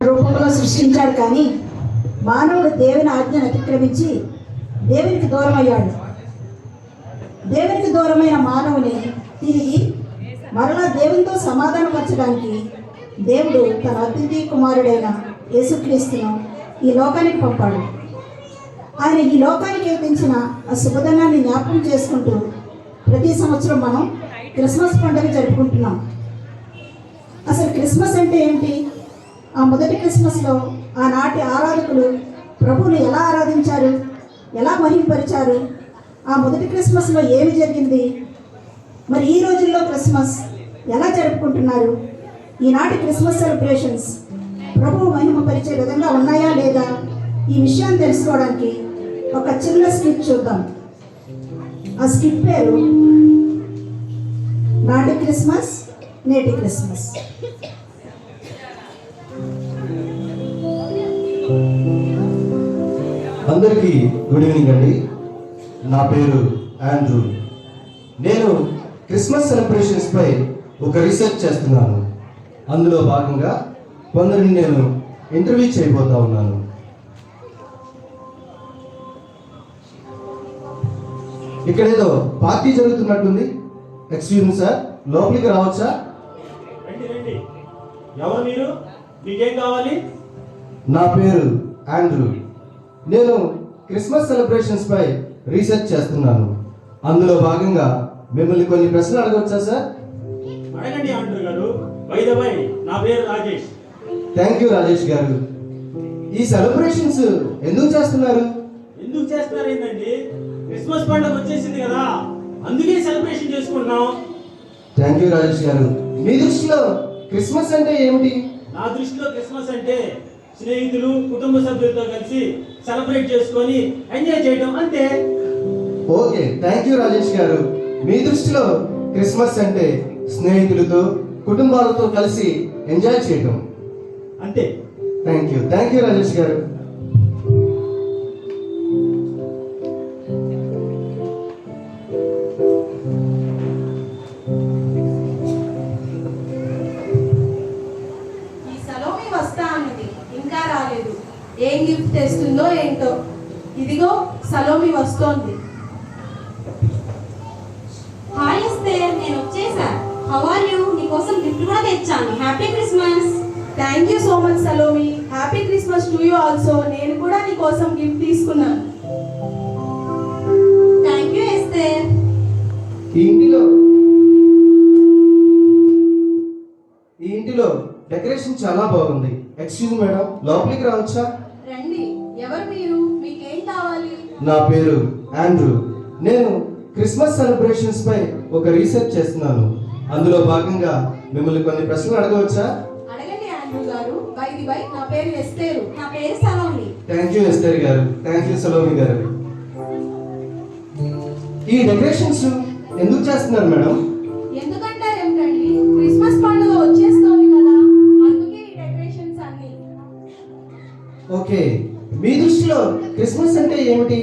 రూపంలో సృష్టించాడు, కానీ మానవుడు దేవుని ఆజ్ఞను అతిక్రమించి దేవునికి దూరం అయ్యాడు. దేవునికి దూరమైన మానవుని తిరిగి మరలా దేవునితో సమాధానపరచడానికి దేవుడు తన అతిథి కుమారుడైన యేసుక్రీస్తును ఈ లోకానికి పంపాడు. ఆయన ఈ లోకానికి ఏర్పించిన ఆ శుభదినాన్ని జ్ఞాపకం చేసుకుంటూ ప్రతి సంవత్సరం మనం క్రిస్మస్ పండుగ జరుపుకుంటున్నాం. అసలు క్రిస్మస్ అంటే ఏంటి? ఆ మొదటి క్రిస్మస్లో ఆనాటి ఆరాధకులు ప్రభువుని ఎలా ఆరాధించారు, ఎలా మహిమపరిచారు, ఆ మొదటి క్రిస్మస్లో ఏమి జరిగింది, మరి ఈ రోజుల్లో క్రిస్మస్ ఎలా జరుపుకుంటున్నారు, ఈనాటి క్రిస్మస్ సెలబ్రేషన్స్ ప్రభువు మహిమపరిచే విధంగా ఉన్నాయా లేదా, ఈ విషయాన్ని తెలుసుకోవడానికి ఒక చిన్న స్కిట్ చూద్దాం. ఆ స్కిట్ పేరు నాటి క్రిస్మస్ నేటి క్రిస్మస్. అందరికీ గుడ్ ఈవినింగ్ అండి. నా పేరు ఆండ్రూ. నేను క్రిస్మస్ సెలబ్రేషన్స్ పై ఒక రీసెర్చ్ చేస్తున్నాను. అందులో భాగంగా కొందరిని నేను ఇంటర్వ్యూ చేయబోతా ఉన్నాను. ఇక్కడేదో పార్టీ జరుగుతున్నట్టుంది. ఎక్స్క్యూజ్ మీ సార్, లోపలికి రావచ్చా? రండి. ఎవరు మీరు? మీకేం కావాలి? నా పేరు ఆండ్రూ. నేను క్రిస్మస్ సెలబ్రేషన్స్ పై రీసెర్చ్ చేస్తున్నాను. అందులో భాగంగా మిమ్మల్ని కొన్ని ప్రశ్నలు అడగవచ్చా సార్? అడగండి ఆండ్రూ గారు. బై ద వై, నా పేరు రాజేష్. థ్యాంక్ యూ రాజేష్ గారు. ఈ సెలబ్రేషన్స్ ఎందుకు చేస్తున్నారు? ఎందుకు చేస్తున్నారు ఏంటండి? క్రిస్మస్ పండుగ వచ్చేసింది కదా, అందుకే సెలబ్రేషన్ చేసుకుంటున్నాం. థ్యాంక్ యూ రాజేష్ గారు. మీ దృష్టిలో క్రిస్మస్ అంటే ఏమిటి? నా దృష్టిలో క్రిస్మస్ అంటే స్నేహితులు, కుటుంబ సభ్యులతో కలిసి సెలబ్రేట్ చేసుకొని ఎంజాయ్ చేయడం, అంతే. ఓకే, థ్యాంక్ యూ రాజేష్ గారు. మీ దృష్టిలో క్రిస్మస్ అంటే స్నేహితులతో, కుటుంబాలతో కలిసి ఎంజాయ్ చేయడం, అంతే. థ్యాంక్ యూ రాజేష్ గారు. ఏం గిఫ్ట్ తెస్తుందో ఏంటో. ఇదిగో సలోమి వస్తోంది. హాయ్ ఎస్తేర్, నేను వచ్చేసా. How are you? నీకోసం గిఫ్ట్ కూడా తెచ్చాను. Happy Christmas. Thank you so much Salomi. Happy Christmas to you also. నేను కూడా నీ కోసం గిఫ్ట్ తీసుకున్నాను. Thank you Esther. ఈ ఇంటిలో డెకరేషన్ చాలా బాగుంది. ఎక్స్క్యూజ్ మేడం, లోపలికి రావచ్చా? రండి. ఎవరు మీరు? మీకేం కావాలి? నా పేరు ఆండ్రూ. నేను క్రిస్మస్ సెలబ్రేషన్స్ పై ఒక రీసెర్చ్ చేస్తున్నాను. అందులో భాగంగా మిమ్మల్ని కొన్ని ప్రశ్నలు అడగవచ్చా? అడగండి ఆండ్రూ గారు. బై ది బై, నా పేరు ఎస్తేరు. నా పేరు సలోమి. థ్యాంక్ యూ ఎస్తేర్ గారు. థ్యాంక్ యూ సలోమి గారు. ఈ డెకరేషన్స్ ఎందుకు చేస్తున్నారు మేడం? ఎందుకంటారు ఏమిటండి? క్రిస్మస్ పండుగ వచ్చేస్తోంది కదా, అందుకే ఈ డెకరేషన్స్ అన్ని. ఓకే, మీ దృష్టిలో క్రిస్మస్ అంటే ఏమిటి?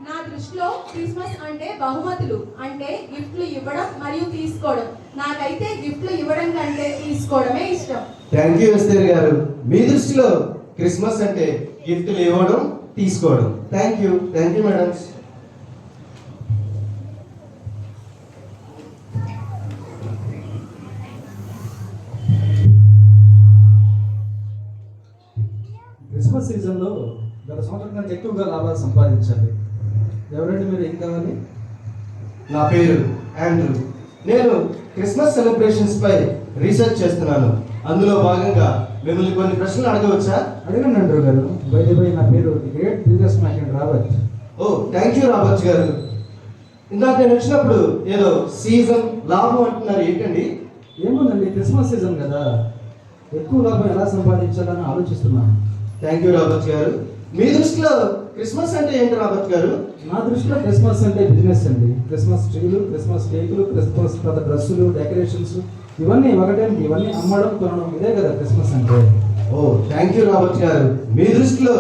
నా దృష్టిలో క్రిస్మస్ అంటే బహుమతులు, అంటే గిఫ్ట్లు ఇవ్వడం మరియు తీసుకోవడం. నాకైతే గిఫ్ట్లు ఇవ్వడం కంటే తీసుకోవడమే ఇష్టం. థ్యాంక్ యూ ఎస్తేర్ గారు. మీ దృష్టిలో క్రిస్మస్ అంటే గిఫ్ట్లు ఇవ్వడం, తీసుకోవడం. Thank you madam. క్రిస్మస్ సీజన్లో గత సంవత్సరం కంటే ఎక్కువగా లాభాలు సంపాదించాలి. ఎవరండి మీరు? ఏం కావాలి? నా పేరు ఆండ్రూ. నేను క్రిస్మస్ సెలబ్రేషన్స్ పై రీసెర్చ్ చేస్తున్నాను. అందులో భాగంగా మిమ్మల్ని కొన్ని ప్రశ్నలు అడగవచ్చా? అడగండి ఆండ్రూ గారు. బై ది బై, నా పేరు the great business man Robert. Oh, thank you Robert గారు. ఇందాక నేను వచ్చినప్పుడు ఏదో సీజన్, లాభం అంటున్నారు, ఏంటండి? ఏముందండి, క్రిస్మస్ సీజన్ కదా, ఎక్కువ లాభం ఎలా సంపాదించాలని ఆలోచిస్తున్నాను. థ్యాంక్ యూ రాబర్ట్ గారు. మీ దృష్టిలో క్రిస్మస్ అంటే ఏంటి రాబర్ట్ గారు? నా దృష్టిలో క్రిస్మస్ అంటే బిజినెస్ అండి. క్రిస్మస్ ట్రీలు, క్రిస్మస్ కేకులు, క్రిస్మస్ పెద్ద డ్రెస్సులు, డెకరేషన్స్, ఇవన్నీ ఒకటే. ఇవన్నీ అమ్మడం, కొనడం, ఇదే కదా క్రిస్మస్ అంటే. ఓ, థ్యాంక్ యూ రాబర్ట్ గారు. మీ దృష్టిలో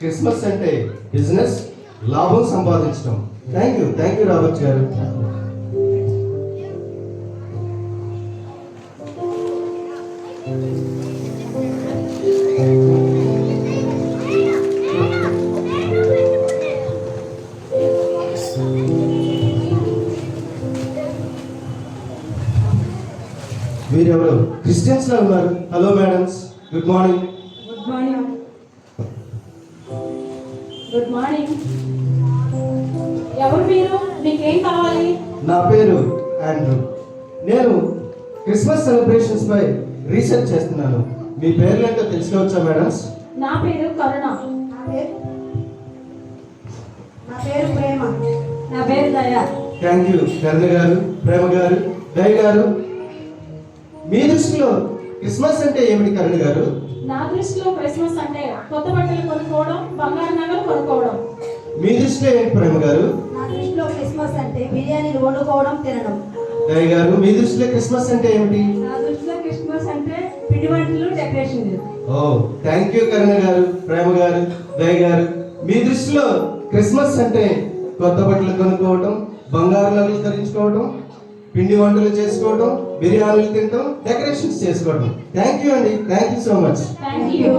క్రిస్మస్ అంటే బిజినెస్, లాభం సంపాదించడం. థ్యాంక్ యూ రాబర్ట్ గారు. Thank you. రెసిడెన్స్లో ఉన్నారు. Hello madams, good morning. Good morning. Good morning. ఎవరు మీరు? మీకేం కావాలి? నా పేరు ఆండ్రూ. నేను క్రిస్మస్ సెలబ్రేషన్స్ పై రీసెర్చ్ చేస్తున్నాను. మీ పేర్లు ఏంటో తెలుసుకోవచ్చా మేడమ్స్? నా పేరు కరుణ. నా పేరు ప్రేమ. నా పేరు దయా. థ్యాంక్ యూ కరుణ గారు, ప్రేమ గారు, దయ గారు. మీ దృష్టిలో క్రిస్మస్ అంటే ఏమిటి కరుణ గారు? నా దృష్టిలో క్రిస్మస్ అంటే కొత్త బట్టలు కొనుక్కోవడం, బంగారు నగలు కొనుక్కోవడం. మీ దృష్టిలో ఏంటి ప్రేమ గారు? నా దృష్టిలో క్రిస్మస్ అంటే బిర్యానీలు వండుకోవడం, తినడం. దయ గారు, మీ దృష్టిలో క్రిస్మస్ అంటే ఏమిటి? నా దృష్టిలో క్రిస్మస్ అంటే పిండి వంటలు, డెకరేషన్లు. ఓ థ్యాంక్ యూ కరుణ గారు, ప్రేమ గారు, దయ గారు. మీ దృష్టిలో క్రిస్మస్ అంటే కొత్త బట్టలు కొనుక్కోవడం, బంగారు నగలు ధరించుకోవడం, పిండి వంటలు చేసుకోవడం, బిర్యానీలు తినడం, డెకరేషన్స్ చేసుకోవడం. థ్యాంక్ యూ అండి, thank you so much. Thank you.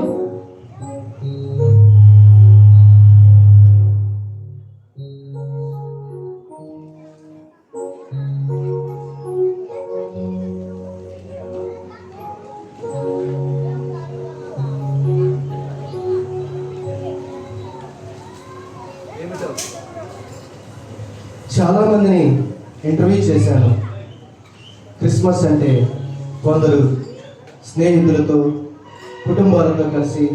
చాలా మందిని ఇంటర్వ్యూ చేశాను. క్రిస్మస్ అంటే కొందరు స్నేహితులతో, కుటుంబాలతో కలిసి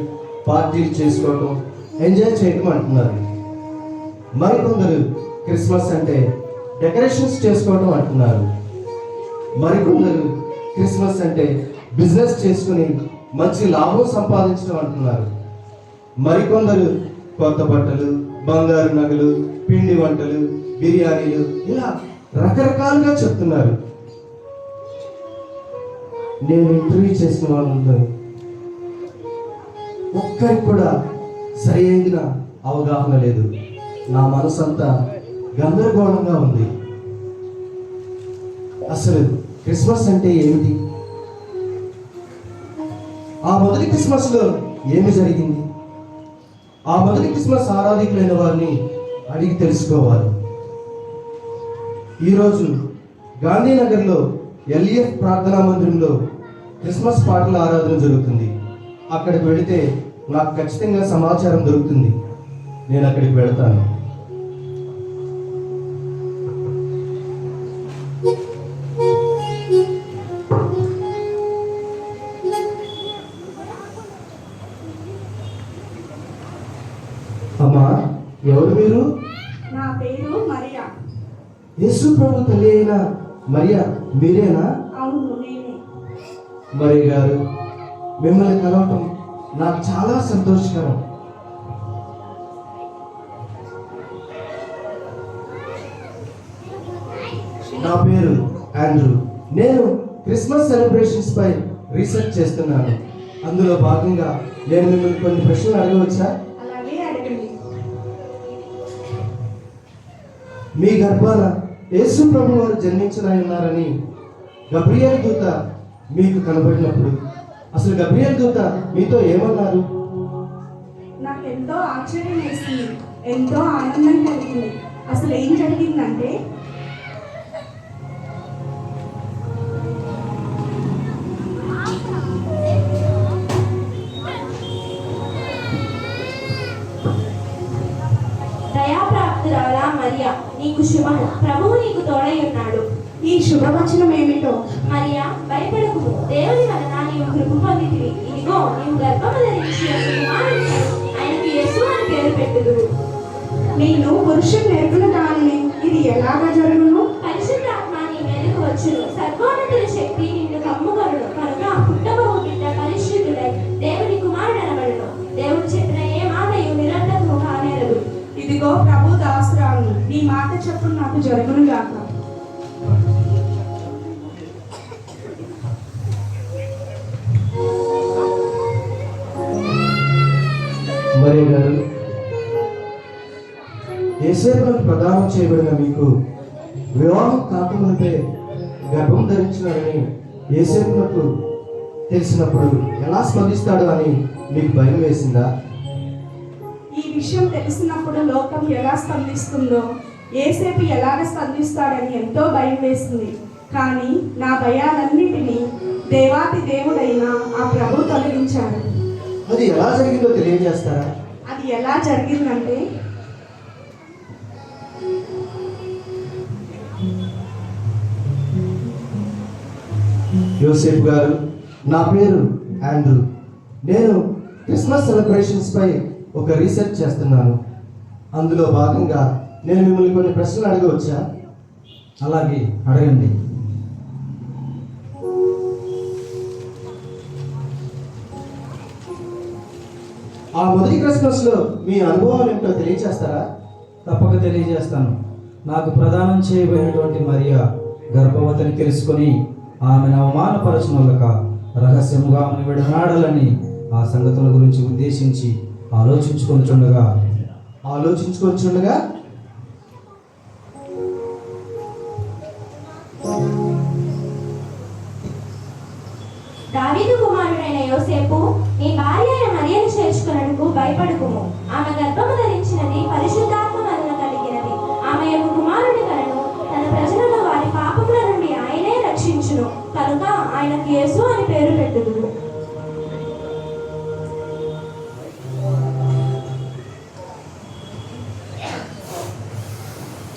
పార్టీలు చేసుకోవడం, ఎంజాయ్ చేయడం అంటున్నారు. మరికొందరు క్రిస్మస్ అంటే డెకరేషన్స్ చేసుకోవడం అంటున్నారు. మరికొందరు క్రిస్మస్ అంటే బిజినెస్ చేసుకుని మంచి లాభం సంపాదించడం అంటున్నారు. మరికొందరు కొత్త బట్టలు, బంగారు నగలు, పిండి వంటలు, బిర్యానీలు, ఇలా రకరకాలుగా చెప్తున్నారు. నేను ఇంటర్వ్యూ చేసిన వాళ్ళందరూ ఒక్కరికి కూడా సరైన అవగాహన లేదు. నా మనసు అంతా గందరగోళంగా ఉంది. అసలు క్రిస్మస్ అంటే ఏమిటి? ఆ మొదటి క్రిస్మస్లో ఏమి జరిగింది? ఆ మొదటి క్రిస్మస్ ఆరాధికులైన వారిని అడిగి తెలుసుకోవాలి. ఈరోజు గాంధీనగర్లో ఎల్ఈఎఫ్ ప్రార్థనా మందిరంలో క్రిస్మస్ పాటల ఆరాధన జరుగుతుంది. అక్కడికి వెళితే నాకు ఖచ్చితంగా సమాచారం దొరుకుతుంది. నేను అక్కడికి వెళతాను. అమ్మా, ఎవరు మీరు? నా పేరు మరియా. యేసు ప్రభు తల్లి అయిన మరియా మీరేనా? అవును, నేనే. మరియ గారు, మిమ్మల్ని కలవటం నాకు చాలా సంతోషకరం. నా పేరు ఆండ్రూ. నేను క్రిస్మస్ సెలబ్రేషన్స్ పై రీసెర్చ్ చేస్తున్నాను. అందులో భాగంగా నేను మిమ్మల్ని కొన్ని ప్రశ్నలు అడగవచ్చా? అలాగే అడగండి. మీ గర్భాన యేసు ప్రభు వారు జన్మించనాయన్నారని గబ్రియల్ దూత మీకు కనబడినప్పుడు అసలు గబ్రియల్ దూత మీతో ఏమన్నారు? నాకు ఎంతో ఆశ్చర్యం వేసింది, ఎంతో ఆనందం కలిగింది. అసలు ఏం జరిగిందంటే, దయాప్రాప్తురాలా మరియా, నీకు శుభము, ప్రభువు నీకు తోడై ఉన్నాడు. ఈ శుభవచనం ఏమిటో? మరియా, భయపడకుము, దేవుని వలన నీవు కృప పొందితివి. ఇదిగో నీవు గర్భము ధరించి ఒక కుమారుని కని, ఆయనకు యేసు అని పేరు పెట్టుదురు. నేను పురుషుని ఎరుగున దానిని, ఇది ఎలాగా జరుగును? పరిశుద్ధాత్మ నీ మీదకు వచ్చును, సర్వోన్నతుల శక్తి నిన్ను కమ్ముకొనును. కనుక పుట్టబోవు బిడ్డ పరిశుద్ధుడై దేవుని కుమారుడు అనబడును. దేవుడు చెప్పిన ఏ మాటయు నిరర్థకము కానేరదు. ఇదిగో ప్రభు దాసురాలు, నీ మాట చొప్పున నాకు జరుగును గాక. మరియ గారు, యేసేపునకు ప్రదానం చేయబడిన మీకు వివాహం కాకమునిపే గర్భం ధరించినాడని యేసేపునకు తెలిసినప్పుడు ఎలా స్పందిస్తాడు అని మీకు భయం వేసిందా? ఈ విషయం తెలిసినప్పుడు లోకం ఎలా స్పందిస్తుందో, యేసేపు ఎలాగ స్పందిస్తాడని ఎంతో భయం వేసింది. కానీ నా భయాలన్నిటినీ దేవాతి దేవుడైన ఆ ప్రభు తొలగించాడు. అది ఎలా జరిగిందో తెలియజేస్తారా? అది ఎలా జరిగిందంటే, యోసేపు గారు, నా పేరు ఆండ్రూ. నేను క్రిస్మస్ సెలబ్రేషన్స్ పై ఒక రీసెర్చ్ చేస్తున్నాను. అందులో భాగంగా నేను మిమ్మల్ని కొన్ని ప్రశ్నలు అడగవచ్చా? అలాగే అడగండి. ఆ మొదటి క్రిస్మస్లో మీ అనుభవాలు ఏమిటో తెలియజేస్తారా? తప్పక తెలియజేస్తాను. నాకు ప్రదానం చేయబడినటువంటి మరియా గర్భవతిని తెలుసుకొని ఆమెను అవమానపరచునొల్లక రహస్యముగా ఆమెను విడనాడాలని ఆ సంగతుల గురించి ఉద్దేశించి ఆలోచించుకొనుచుండగా దావీదు కుమారుడైన యోసేపు, నీ భార్య అయిన మరియను చేర్చుకొనుటకు భయపడకుము. ఆమె గర్భము ధరించినది పరిశుద్ధాత్మ వలన కలిగినది. ఆమె యొక్క కుమారుని కలను తన ప్రజలను వారి పాపముల నుండి ఆయనే రక్షించును. కనుక ఆయనకు యేసు అని పేరు పెట్టుదురు.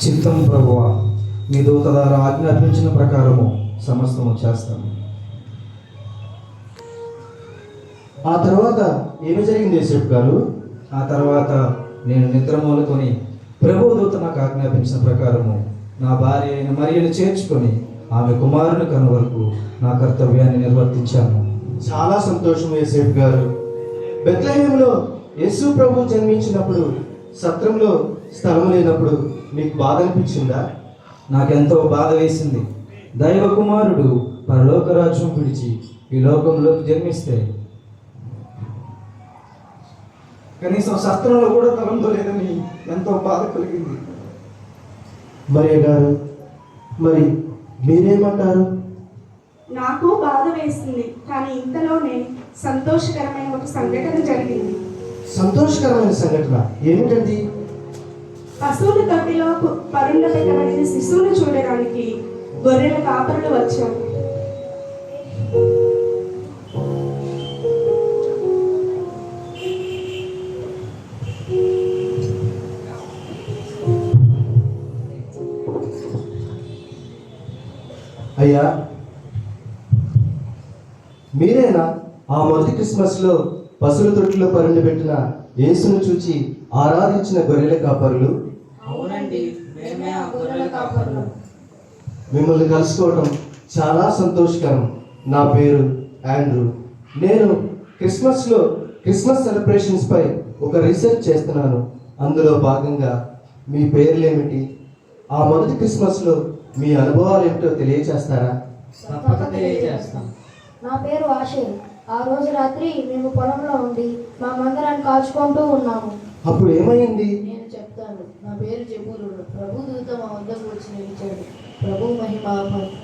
చిత్తం ప్రభువా, మీ దూత ద్వారా ఆజ్ఞాపించిన ప్రకారము సమస్తము చేస్తాను. ఆ తర్వాత ఏమి జరిగింది యోసేపు గారు? ఆ తర్వాత నేను నిద్రమూలుకొని ప్రభువు దూత నాకు ఆజ్ఞాపించిన ప్రకారము నా భార్య అయిన మరియను చేర్చుకొని ఆమె కుమారుని కను వరకు నా కర్తవ్యాన్ని నిర్వర్తించాను. చాలా సంతోషం యోసేపు గారు. బెత్లెహేములో యేసు ప్రభు జన్మించినప్పుడు సత్రంలో స్థలం లేనప్పుడు మీకు బాధ అనిపించిందా? నాకెంతో బాధ వేసింది. దైవ కుమారుడు పరలోక రాజ్యం విడిచి ఈ లోకంలోకి జన్మిస్తే కనీసం సత్రంలో కూడా తలంతో లేదని ఎంతో బాధ కలిగింది. మరియ గారు, మరి మీరేమంటారు? నాకు బాధ వేసింది, కానీ ఇంతలోనే సంతోషకరమైన ఒక సంఘటన జరిగింది. సంతోషకరమైన సంఘటన ఏమిటండి? పశువుల తొట్టిలో పరుండ పెట్టబడిన శిశువును చూడడానికి గొర్రెల కాపరులు వచ్చారు. అయ్యా, మీరేనా ఆ మొదటి క్రిస్మస్లో పశువుల తొట్టిలో పరుండబెట్టిన యేసును చూచి ఆరాధించిన గొర్రెల కాపరులు? అవునండి, మేమే ఆ గొర్రెల కాపరులం. మిమ్మల్ని కలుసుకోవడం చాలా సంతోషకరం. నా పేరు ఆండ్రూ. నేను క్రిస్మస్ సెలబ్రేషన్స్ పై ఒక రీసెర్చ్ చేస్తున్నాను. అందులో భాగంగా మీ పేర్లేమిటి, ఆ మొదటి క్రిస్మస్లో మీ అనుభవాలు ఏమిటో తెలియచేస్తారా? తప్పక తెలియజేస్తాం. నా పేరు ఆశయ్. ఆ రోజు రాత్రి మేము పొలంలో ఉండి మా మందరాన్ని కాచుకుంటూ ఉన్నాము. అప్పుడు ఏమైంది? నేను చెప్తాను. నా పేరు జబూరుడు. ప్రభు దూత మా వద్దకు వచ్చి నిలిచాడు. ప్రభు మహిమ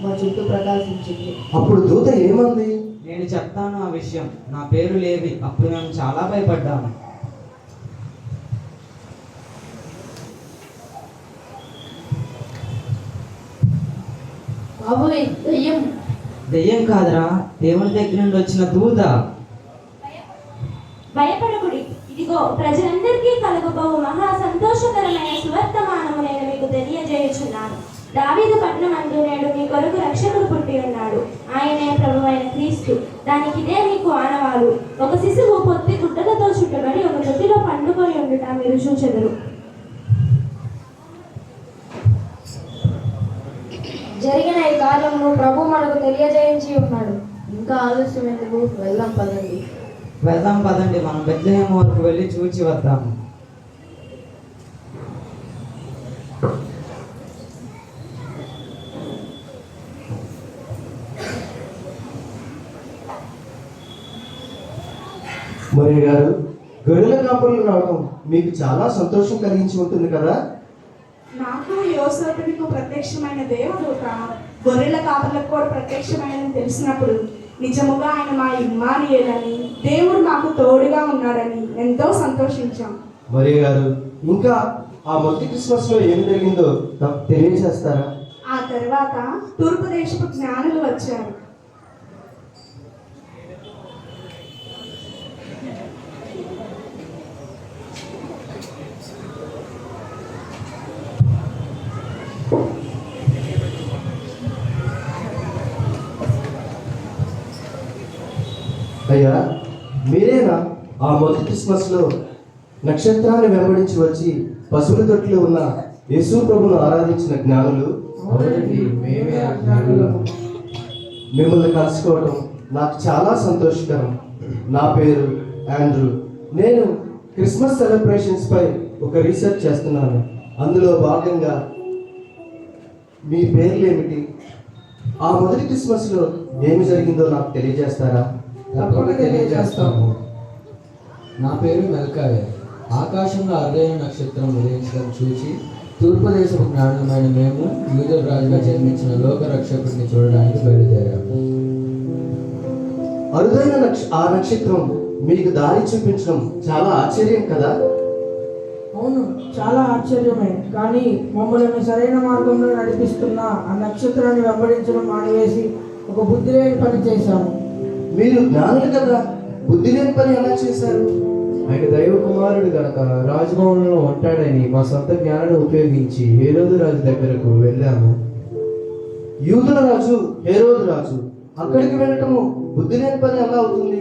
మా చుట్టూ ప్రకాశించింది. అప్పుడు దూత ఏమంది? నేను చెప్తాను ఆ విషయం. నా పేరు లేవి. అప్పుడు మేము చాలా భయపడ్డాము. బాబోయ్, దయ్యం. దయ్యం కాదురా, దేవుని దగ్గర నుండి వచ్చిన దూత. భయపడకుడి, ఇదిగో ప్రజలందరికీ కలుగబోవు మహా సంతోషకరమైన సువర్తమానము నేను మీకు తెలియజేయుచున్నాను. దావీదు పట్టణమందు నేడు మీ కొరకు రక్షకుడు పుట్టి ఉన్నాడు. ఆయనే ప్రభువైన క్రీస్తు. దానికి ఇదే మీకు ఆనవాలు. ఒక శిశువు పొత్తి గుడ్డలతో చుట్టబడి ఒక తొట్టిలో పండుకొని ఉండుట మీరు చూచెదరు. జరిగిన ఈ కార్యమును ప్రభు మనకు తెలియజేయించి ఉన్నాడు. ఇంకా ఆలస్యం ఎందుకు? వెళ్దాం పదండి. మనం బెత్లెహేము వరకు వెళ్ళి చూచి వద్దాము. మరియ గారు, గొర్రెల కాపరులు రావడం మీకు చాలా సంతోషం కలిగించి ఉంటుంది కదా? నాకు యోసేపుకు ప్రత్యక్షమైన దేవదూత గొర్రెల కాపర్లకు కూడా ప్రత్యక్షమైనని తెలిసినప్పుడు నిజముగా ఆయన మా ఇమ్మానుయేలని, దేవుడు మాకు తోడుగా ఉన్నాడని ఎంతో సంతోషించాం. మరియ గారు, ఇంకా ఆ మొదటి క్రిస్మస్లో ఏం జరిగిందో తెలియజేస్తారా? ఆ తర్వాత తూర్పు దేశపు జ్ఞానులు వచ్చారు. అయ్యా, మీరేనా ఆ మొదటి క్రిస్మస్లో నక్షత్రాన్ని వెంబడించి వచ్చి పశువుల తొట్టులో ఉన్న యేసు ప్రభును ఆరాధించిన జ్ఞానులు? అవునండి, మేమే ఆ జ్ఞానులము. మిమ్మల్ని కలుసుకోవడం నాకు చాలా సంతోషకరం. నా పేరు ఆండ్రూ. నేను క్రిస్మస్ సెలబ్రేషన్స్పై ఒక రీసెర్చ్ చేస్తున్నాను. అందులో భాగంగా మీ పేర్లు ఏమిటి? ఆ మొదటి క్రిస్మస్లో ఏమి జరిగిందో నాకు తెలియజేస్తారా? తప్పక తెలియజేస్తాము. నా పేరు మెల్కాయ. ఆకాశంలో అరుదైన నక్షత్రం ఉదయించడం చూసి తూర్పు దేశపు జ్ఞానమైన మేము యూదుల రాజుగా జన్మించిన లోక రక్షకుడిని చూడడానికి బయలుదేరాము. అరుదైన ఆ నక్షత్రం మీకు దారి చూపించడం చాలా ఆశ్చర్యం కదా? అవును, చాలా ఆశ్చర్యమే. కానీ మమ్మల్ని సరైన మార్గంలో నడిపిస్తున్న ఆ నక్షత్రాన్ని వెంబడించడం మానివేసి ఒక బుద్ధి లేని పని చేశాము. మీరు జ్ఞానులు కదా, బుద్ధి లేని పని ఎలా చేశారు? ఆయన దైవ కుమారుడు గనక రాజభవనంలో ఉంటాడని మా సొంత జ్ఞానాన్ని ఉపయోగించి హేరోదు రాజు దగ్గరకు వెళ్ళాము. యూదుల రాజు హేరోదు రాజు, అక్కడికి వెళ్ళటము బుద్ధి లేని పని ఎలా అవుతుంది?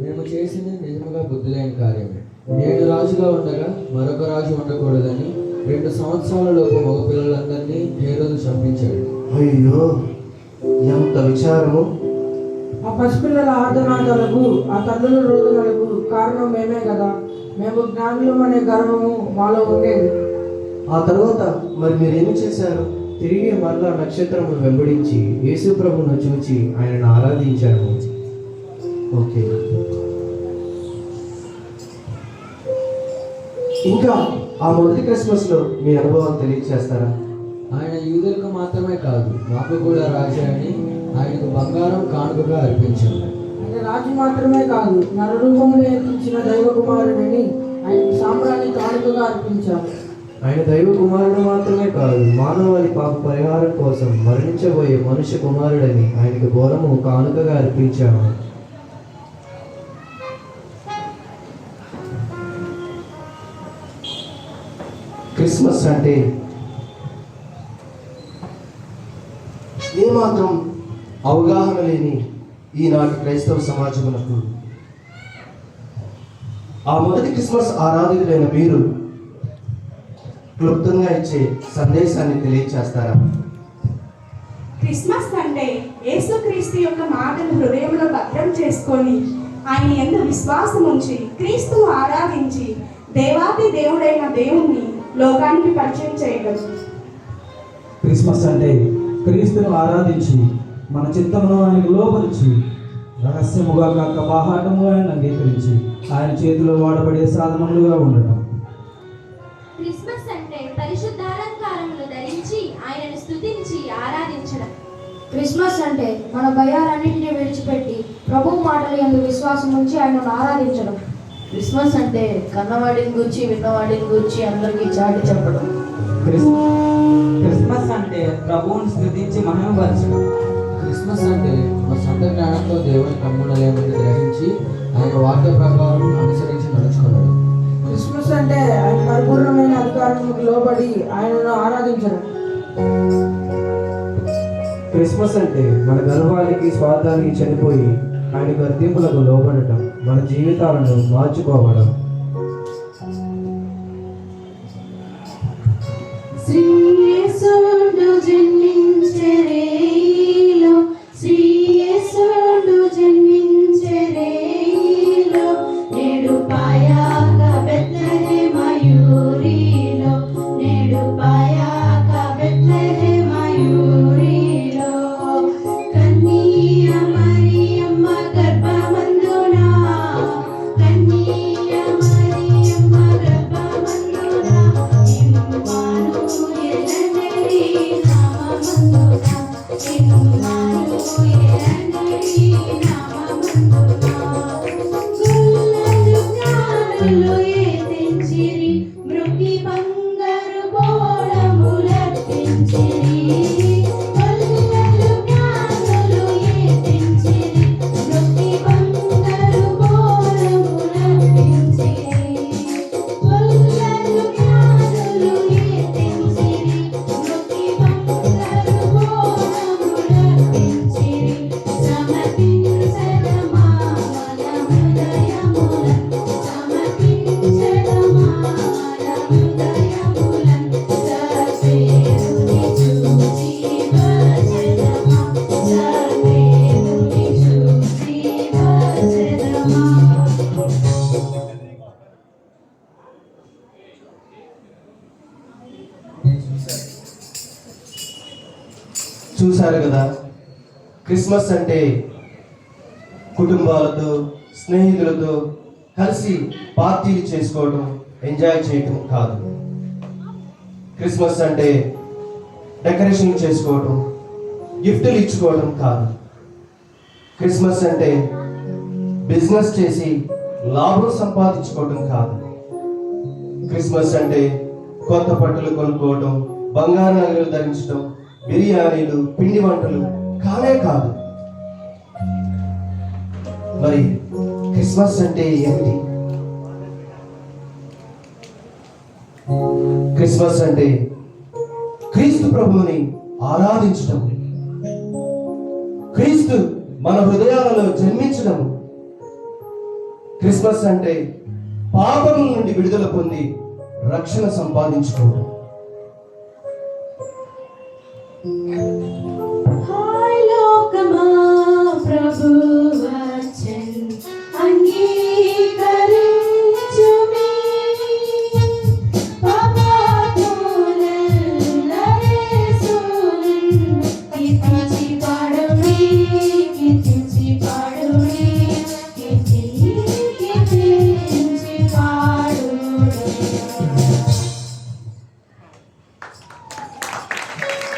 మేము చేసింది నిజముగా బుద్ధి లేని కార్యమే. నేను రాజుగా ఉండగా మరొక రాజు ఉండకూడదని 2 సంవత్సరాల లోపు మగపిల్లలందరినీ హేరోదు చంపించాడు. అయ్యో, ఎంత విచారము! ఆ పసిపిల్లల ఆర్ధనాదాలకు, ఆ తల్లుల రోదనలకు కారణం మేమే కదా. మేము జ్ఞానులం అనే గర్వము మాలో ఉండేది. ఆ తర్వాత మరి మీరేమి చేశారు? తిరిగి మరలా నక్షత్రమును వెంబడించి యేసు ప్రభువును చూచి ఆయనను ఆరాధించాము. ఓకే. ఇంకా ఆ మొదటి క్రిస్మస్లో మీ అనుభవాలు తెలియజేస్తారా? ఆయన యూదులకు మాత్రమే కాదు, మాకు కూడా రాజు అని ఆయనకు బంగారం కానుకగా అర్పించాము. ఆయన రాజు మాత్రమే కాదు, నరరూపంలో ఎత్తించిన దైవ కుమారుడిని ఆయన సామ్రాజ్య కానుకగా అర్పించాము. ఆయన దైవ కుమారుడు మాత్రమే కాదు, మానవాళి పాప పరిహారం కోసం మరణించబోయే మనుష్య కుమారుడని ఆయనకు బోరము కానుకగా అర్పించాము. క్రిస్మస్ అంటే ఏమాత్రం అవగాహన లేని ఈనాటి క్రైస్తవ సమాజమునకు ఆ మొదటి క్రిస్మస్ ఆరాధకులైన మీరు క్లుప్తంగా ఇచ్చే సందేశాన్ని తెలియచేస్తారా? క్రిస్మస్ అంటే యేసుక్రీస్తు యొక్క మాటలు హృదయంలో భద్రం చేసుకొని ఆయన యందు విశ్వాసం ఉంచి క్రీస్తును ఆరాధించి దేవాది దేవుడైన దేవుణ్ణి లోకానికి పరిచయం చేయగలరు. క్రిస్మస్ అంటే క్రీస్తును ఆరాధించి మన చిత్తమును ఆయనకు లోపరిచి రహస్యముగా కాక బాహాటముగా ఆయన అంగీకరించి ఆయన చేతిలో వాడబడే సాధనములుగా ఉండటం. క్రిస్మస్ అంటే పరిశుద్ధాలంకారములు ధరించి ఆయనను స్తుతించి ఆరాధించడం. క్రిస్మస్ అంటే మన భయాలన్నింటినీ విడిచిపెట్టి ప్రభు మాటలు యందు విశ్వాసం ఉంచి ఆయనను ఆరాధించడం. క్రిస్మస్ అంటే కన్నవాడిని గురించి విన్నవాడిని గురించి అందరికీ చాటి చెప్పడం. క్రిస్మస్ అంటే ప్రభువుని స్తుతించి మహిమపరచడం. క్రిస్మస్ అంటే మా సొంత జ్ఞానంతో దేవుని కమ్మునలేమని గ్రహించి ఆయన వాక్య ప్రకారం అనుసరించి నడుచుకున్నాడు. క్రిస్మస్ అంటే ఆయన పరిపూర్ణమైన అధికారములకు లోబడి ఆయనను ఆరాధించడం. క్రిస్మస్ అంటే మన గర్వానికి స్వార్థానికి చనిపోయి ఆయన గర్తింపులకు లోబడటం, మన జీవితాలను మార్చుకోవడం. శ్రీయేసుడు జన్మించే రేయిలో, శ్రీయేసుడు జన్మించే రేయిలో, నేడు పాయాక బెత్లెహేమయూరిలో, నేడు పాయాక బెత్లెహేమయూరిలో, కన్యా మరియమ్మ గర్భమందున, కన్యా మరియమ్మ గర్భమందున, ఇమ్మానుయేలనడి నామమందున, ఇమ్మానుయేలనడి నామమందున, గుల్లలు జ్ఞానులు ఏతించిరి, మృగి బంగారు బోళములర్పించిరి, గుల్లలు జ్ఞానులు ఏతించిరి, మృగి బంగారు బోళములర్పించిరి, గుల్లలు జ్ఞానులు ఏతించిరి, మృగి బంగారు బోళములర్పించిరి, సమర్పించదమా మనము చూశారు కదా, క్రిస్మస్ అంటే కుటుంబాలతో స్నేహితులతో కలిసి పార్టీలు చేసుకోవడం, ఎంజాయ్ చేయటం కాదు. క్రిస్మస్ అంటే డెకరేషన్ చేసుకోవడం, గిఫ్టులు ఇచ్చుకోవడం కాదు. క్రిస్మస్ అంటే బిజినెస్ చేసి లాభం సంపాదించుకోవడం కాదు. క్రిస్మస్ అంటే కొత్త బట్టలు కొనుక్కోవడం, బంగారు నగలు ధరించడం, బిర్యానీలు, పిండి వంటలు కానే కాదు. మరి క్రిస్మస్ అంటే ఏమిటి? క్రిస్మస్ అంటే క్రీస్తు ప్రభువుని ఆరాధించడం, క్రీస్తు మన హృదయాలలో జన్మించడం. క్రిస్మస్ అంటే పాపం నుండి విడుదల పొంది రక్షణ సంపాదించుకోవడం. హాయ్ లోకమా ప్రభు